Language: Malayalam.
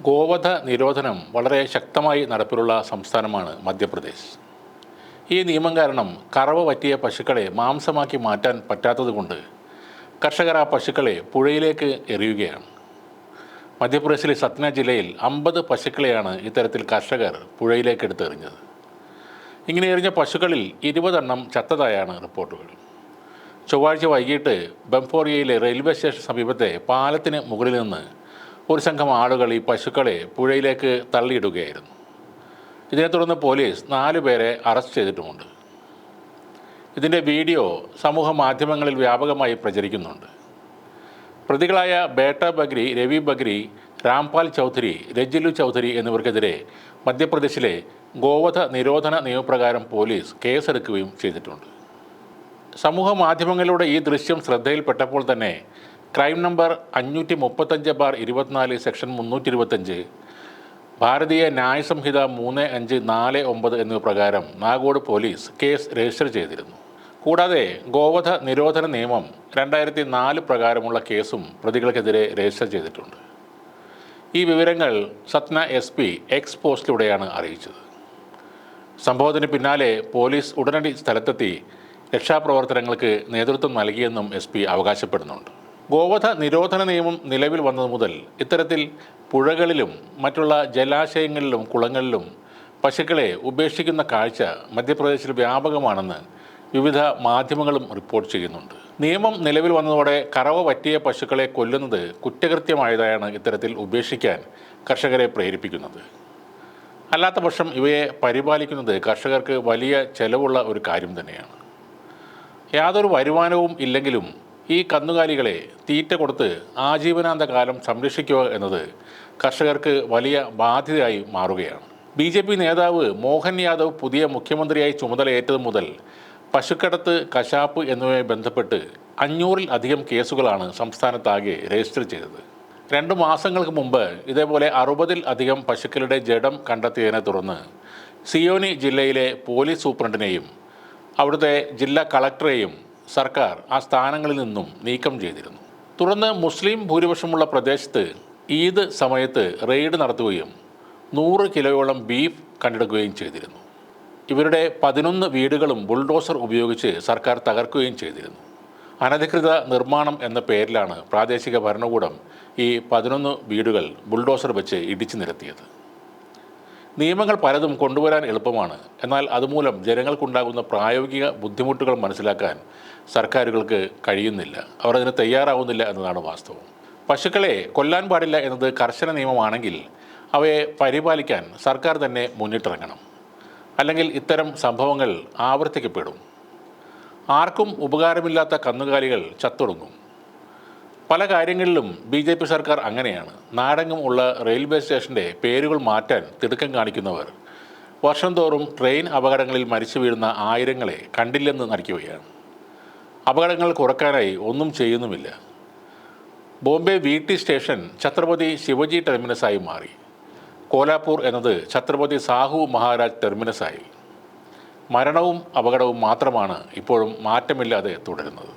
ഗോവധ നിരോധനം വളരെ ശക്തമായി നടപ്പിലുള്ള സംസ്ഥാനമാണ് മധ്യപ്രദേശ്. ഈ നിയമം കാരണം കറവ പറ്റിയ പശുക്കളെ മാംസമാക്കി മാറ്റാൻ പറ്റാത്തതുകൊണ്ട് കർഷകർ ആ പശുക്കളെ പുഴയിലേക്ക് എറിയുകയാണ്. മധ്യപ്രദേശിലെ സത്ന ജില്ലയിൽ 50 പശുക്കളെയാണ് ഇത്തരത്തിൽ കർഷകർ പുഴയിലേക്ക് എടുത്തെറിഞ്ഞത്. ഇങ്ങനെ എറിഞ്ഞ പശുക്കളിൽ 20 എണ്ണം ചത്തതായാണ് റിപ്പോർട്ടുകൾ. ചൊവ്വാഴ്ച വൈകിട്ട് ബംഫോറിയയിലെ റെയിൽവേ സ്റ്റേഷൻ സമീപത്തെ പാലത്തിന് മുകളിൽ നിന്ന് ഒരു സംഘം ആളുകൾ ഈ പശുക്കളെ പുഴയിലേക്ക് തള്ളിയിടുകയായിരുന്നു. ഇതിനെ തുടർന്ന് പോലീസ് 4 പേരെ അറസ്റ്റ് ചെയ്തിട്ടുമുണ്ട്. ഇതിൻ്റെ വീഡിയോ സമൂഹ മാധ്യമങ്ങളിൽ വ്യാപകമായി പ്രചരിക്കുന്നുണ്ട്. പ്രതികളായ ബേട്ട ബഗ്രി, രവി ബഗ്രി, രാംപാൽ ചൗധരി, രജിലു ചൗധരി എന്നിവർക്കെതിരെ മധ്യപ്രദേശിലെ ഗോവധ നിരോധന നിയമപ്രകാരം പോലീസ് കേസെടുക്കുകയും ചെയ്തിട്ടുണ്ട്. സമൂഹ മാധ്യമങ്ങളിലൂടെ ഈ ദൃശ്യം ശ്രദ്ധയിൽപ്പെട്ടപ്പോൾ തന്നെ ക്രൈം നമ്പർ 535/24 സെക്ഷൻ 325, ഭാരതീയ ന്യായ സംഹിത 3549 എന്നിവ പ്രകാരം നാഗോഡ് പോലീസ് കേസ് രജിസ്റ്റർ ചെയ്തിരുന്നു. കൂടാതെ ഗോവധ നിരോധന നിയമം 2004 പ്രകാരമുള്ള കേസും പ്രതികൾക്കെതിരെ രജിസ്റ്റർ ചെയ്തിട്ടുണ്ട്. ഈ വിവരങ്ങൾ സത്ന SP എക്സ് പോസ്റ്റിലൂടെയാണ് അറിയിച്ചത്. സംഭവത്തിന് പിന്നാലെ പോലീസ് ഉടനടി സ്ഥലത്തെത്തി രക്ഷാപ്രവർത്തനങ്ങൾക്ക് നേതൃത്വം നൽകിയെന്നും SP അവകാശപ്പെടുന്നുണ്ട്. ഗോവധ നിരോധന നിയമം നിലവിൽ വന്നത് മുതൽ ഇത്തരത്തിൽ പുഴകളിലും മറ്റുള്ള ജലാശയങ്ങളിലും കുളങ്ങളിലും പശുക്കളെ ഉപേക്ഷിക്കുന്ന കാഴ്ച മധ്യപ്രദേശിൽ വ്യാപകമാണെന്ന് വിവിധ മാധ്യമങ്ങളും റിപ്പോർട്ട് ചെയ്യുന്നുണ്ട്. നിയമം നിലവിൽ വന്നതോടെ കറവ പറ്റിയ പശുക്കളെ കൊല്ലുന്നത് കുറ്റകൃത്യമായതാണ് ഇത്തരത്തിൽ ഉപേക്ഷിക്കാൻ കർഷകരെ പ്രേരിപ്പിക്കുന്നത്. അല്ലാത്ത പക്ഷം ഇവയെ പരിപാലിക്കുന്നത് കർഷകർക്ക് വലിയ ചെലവുള്ള ഒരു കാര്യം തന്നെയാണ്. യാതൊരു വരുമാനവും ഇല്ലെങ്കിലും ഈ കന്നുകാലികളെ തീറ്റ കൊടുത്ത് ആജീവനാന്ത കാലം സംരക്ഷിക്കുക എന്നത് കർഷകർക്ക് വലിയ ബാധ്യതയായി മാറുകയാണ്. BJP നേതാവ് മോഹൻ യാദവ് പുതിയ മുഖ്യമന്ത്രിയായി ചുമതലയേറ്റത് മുതൽ പശുക്കടത്ത്, കശാപ്പ് എന്നിവയുമായി ബന്ധപ്പെട്ട് 500-ൽ അധികം കേസുകളാണ് സംസ്ഥാനത്താകെ രജിസ്റ്റർ ചെയ്തത്. 2 മാസങ്ങൾക്ക് മുമ്പ് ഇതേപോലെ 60-ൽ അധികം പശുക്കളുടെ ജഡം കണ്ടെത്തിയതിനെ തുടർന്ന് സിയോനി ജില്ലയിലെ പോലീസ് സൂപ്രണ്ടിനെയും അവിടുത്തെ ജില്ലാ കളക്ടറെയും സർക്കാർ ആ സ്ഥാനങ്ങളിൽ നിന്നും നീക്കം ചെയ്തിരുന്നു. തുടർന്ന് മുസ്ലിം ഭൂരിപക്ഷമുള്ള പ്രദേശത്ത് ഈദ് സമയത്ത് റെയ്ഡ് നടത്തുകയും 100 കിലോയോളം ബീഫ് കണ്ടെടുക്കുകയും ചെയ്തിരുന്നു. ഇവരുടെ 11 വീടുകളും ബുൾഡോസർ ഉപയോഗിച്ച് സർക്കാർ തകർക്കുകയും ചെയ്തിരുന്നു. അനധികൃത നിർമ്മാണം എന്ന പേരിലാണ് പ്രാദേശിക ഭരണകൂടം ഈ 11 വീടുകൾ ബുൾഡോസർ വെച്ച് ഇടിച്ചു നിരത്തിയത്. നിയമങ്ങൾ പലതും കൊണ്ടുവരാൻ എളുപ്പമാണ്. എന്നാൽ അതുമൂലം ജനങ്ങൾക്കുണ്ടാകുന്ന പ്രായോഗിക ബുദ്ധിമുട്ടുകൾ മനസ്സിലാക്കാൻ സർക്കാരുകൾക്ക് കഴിയുന്നില്ല. അവർ അതിന് തയ്യാറാവുന്നില്ല എന്നതാണ് വാസ്തവം. പശുക്കളെ കൊല്ലാൻ പാടില്ല എന്നത് കർശന നിയമമാണെങ്കിൽ അവയെ പരിപാലിക്കാൻ സർക്കാർ തന്നെ മുന്നിട്ടിറങ്ങണം. അല്ലെങ്കിൽ ഇത്തരം സംഭവങ്ങൾ ആവർത്തിക്കപ്പെടും. ആർക്കും ഉപകാരമില്ലാത്ത കന്നുകാലികൾ ചത്തൊടുങ്ങും. പല കാര്യങ്ങളിലും BJP സർക്കാർ അങ്ങനെയാണ്. നാടെങ്ങും ഉള്ള റെയിൽവേ സ്റ്റേഷൻ്റെ പേരുകൾ മാറ്റാൻ തിടുക്കം കാണിക്കുന്നവർ വർഷം തോറും ട്രെയിൻ അപകടങ്ങളിൽ മരിച്ചു വീഴുന്ന ആയിരങ്ങളെ കണ്ടില്ലെന്ന് നടിക്കുകയാണ്. അപകടങ്ങൾ കുറക്കാനായി ഒന്നും ചെയ്യുന്നുമില്ല. ബോംബെ VT സ്റ്റേഷൻ ഛത്രപതി ശിവജി ടെർമിനസായി മാറി. കോലാപൂർ എന്നത് ഛത്രപതി സാഹു മഹാരാജ് ടെർമിനസായി. മരണവും അപകടവും മാത്രമാണ് ഇപ്പോഴും മാറ്റമില്ലാതെ തുടരുന്നത്.